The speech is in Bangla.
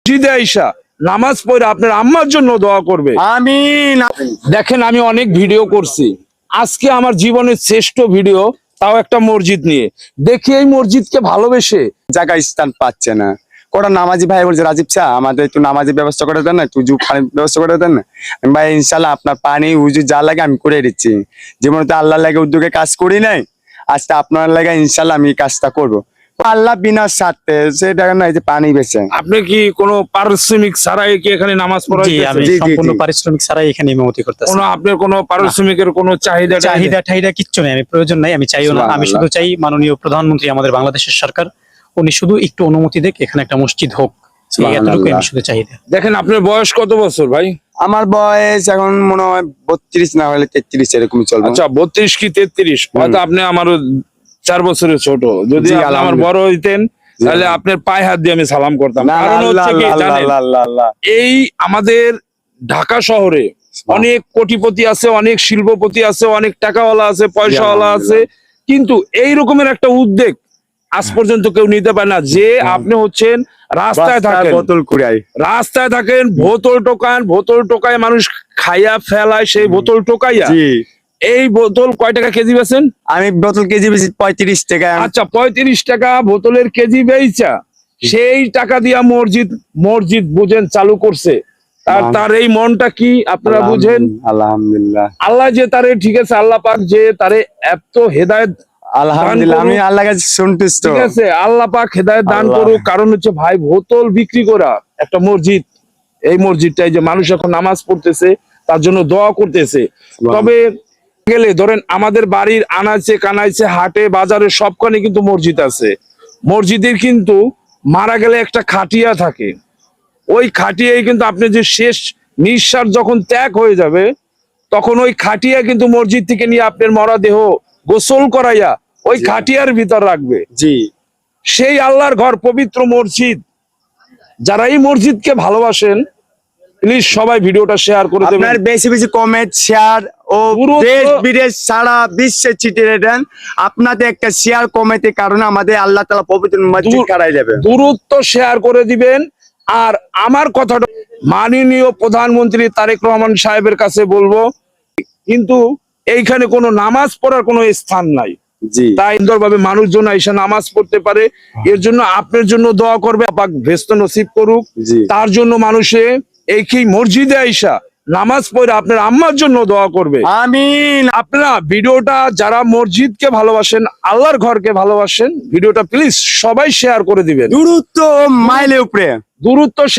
মসজিদে আইসা নামাজ পড়ে আপনার আম্মার জন্য দোয়া করবে। আমিন। দেখেন আমি অনেক ভিডিও করছি, আজকে আমার জীবনের শ্রেষ্ঠ ভিডিও, তাও একটা মসজিদ নিয়ে। দেখি এই মসজিদকে ভালোবেসে জায়গায় স্থান পাচ্ছে না। কটা নামাজি ভাই বলছে, রাজীব চা আমাদের একটু নামাজি ব্যবস্থা করে দেন না, একটু উজু পানির ব্যবস্থা করে দেন না। ভাই ইনশাল্লাহ আপনার পানি উজু যা লাগে আমি করে দিচ্ছি। যেমন তো আল্লাহ লাগে উদ্যোগে কাজ করি নাই, আজকে আপনার লাগে ইনশাল্লাহ আমি কাজটা করবো। আল্লাহ বিনা স্বার্থে সেটা না, এই যে পানি বেচে। আপনি কি কোনো পারিশ্রমিক ছাড়াই কি এখানে নামাজ জি, পড়াইতেছেন? আমি সম্পূর্ণ পারিশ্রমিক ছাড়াই এখানে ইমামতি করতেছি। কোনো আপনার কোনো পারিশ্রমিকের কোনো চাহিদা কিচ্ছু নেই, আমি প্রয়োজন নাই, আমি চাইও না। আমি শুধু চাই মাননীয় প্রধানমন্ত্রী আমাদের বাংলাদেশের সরকার, উনি শুধু একটু অনুমতি দেখ, এখানে একটা মসজিদ হোক, এতটুকু আমি শুধু চাহিদা। দেখেন আপনার বয়স কত বছর ভাই? আমার বয়স এখন মনে হয় 32 না হলে 33 এরকমই চলবে। আচ্ছা 32 কি 33? হয়তো আপনি আমারও 4 বছরের ছোট। যদি জি, আপনি আমার বড় হইতেন তাহলে আপনার পায়ে হাত দিয়ে আমি সালাম করতাম। না, কারণ আল্লাহ, হচ্ছে কি আল্লাহ, জানেন, আল্লাহ, আল্লাহ, আল্লাহ। এই আমাদের ঢাকা শহরে অনেক কোটিপতি আছে, অনেক শিল্পপতি আছে, অনেক টাকাওয়ালা আছে, পয়সাওয়ালা আছে, কিন্তু এই রকমের একটা উদ্যোগ আজ পর্যন্ত কেউ নিতে পারে না। যে আপনি হচ্ছেন রাস্তায় থাকেন, বোতল কুড়াই, রাস্তায় থাকেন, বোতল টোকায় মানুষ খাইয়া ফেলায়, সেই বোতল টোকাইয়া জি। এই বোতল কয় টাকা কেজি বেচেন? আমি বোতল কেজি বেশি 35 টাকা। আচ্ছা 35 টাকা বোতলের কেজি বেচা, সেই টাকা দিয়া মসজিদ বুঝেন চালু করছে। তার এই মনটা কি আপনারা বুঝেন? আলহামদুলিল্লাহ, আল্লাহ যে তারে, ঠিক আছে, আল্লাহ পাক যে তারে এত হেদায়েত, আলহামদুলিল্লাহ, আমি আল্লাহর কাছে সন্তুষ্ট। ঠিক আছে, আল্লাহ পাক হেদায়েত দান আল্লাহ। করুক। কারণ হচ্ছে ভাই, বোতল বিক্রি করা একটা মসজিদ, এই মসজিদটাই যে মানুষ এখন নামাজ পড়তেছে, তার জন্য দোয়া করতেছে। তবে গেলে ধরেন আমাদের বাড়ির আনাচে কানাইছে, হাটে বাজারে সবখানে কিন্তু মসজিদ আছে। মসজিদের কিন্তু মারা গেলে একটা খাটিয়া থাকে, ওই খাটিয়ায় কিন্তু আপনি যে শেষ নিঃশ্বাস যখন ত্যাগ হয়ে যাবে, তখন ওই খাটিয়া কিন্তু মসজিদ থেকে নিয়ে আপনার মরা দেহ গোসল করাইয়া ওই খাটিয়ার ভিতর রাখবে। জি, সেই আল্লাহর ঘর, পবিত্র মসজিদ। যারা এই মসজিদকে ভালোবাসেন, প্লিজ সবাই ভিডিওটা শেয়ার করে দেবেন। আপনার বেশি বেশি কমেন্ট, শেয়ার ও দেশ বিদেশ সারা বিশ্বে ছিটিয়ে দেন। আপনাদের একটা শেয়ার কমেন্টের কারণে আমাদের আল্লাহ তাআলা পবিত্র মসজিদ করাই যাবে। দূরত্ব শেয়ার করে দিবেন। আর আমার কথাটা মাননীয় প্রধানমন্ত্রী তারেক রহমান সাহেবের কাছে বলবো, কিন্তু এইখানে কোনো নামাজ পড়ার কোনো স্থান নাই। জি, তাই সুন্দরভাবে মানুষজন এসে নামাজ পড়তে পারে, এর জন্য আপনার জন্য দোয়া করবে, পাক ভেস্ত নসিব করুক। জি। তার জন্য মানুষে এই মসজিদে আইসা নামাজ পড়ে আপনার আম্মার জন্য দোয়া করবে। আমিন। আপনারা ভিডিওটা, যারা মসজিদকে ভালোবাসেন, আল্লাহর ঘরকে ভালোবাসেন, ভিডিওটা প্লিজ সবাই শেয়ার করে দিবেন। দূরত্ব মাইলের উপরে। দূরত্ব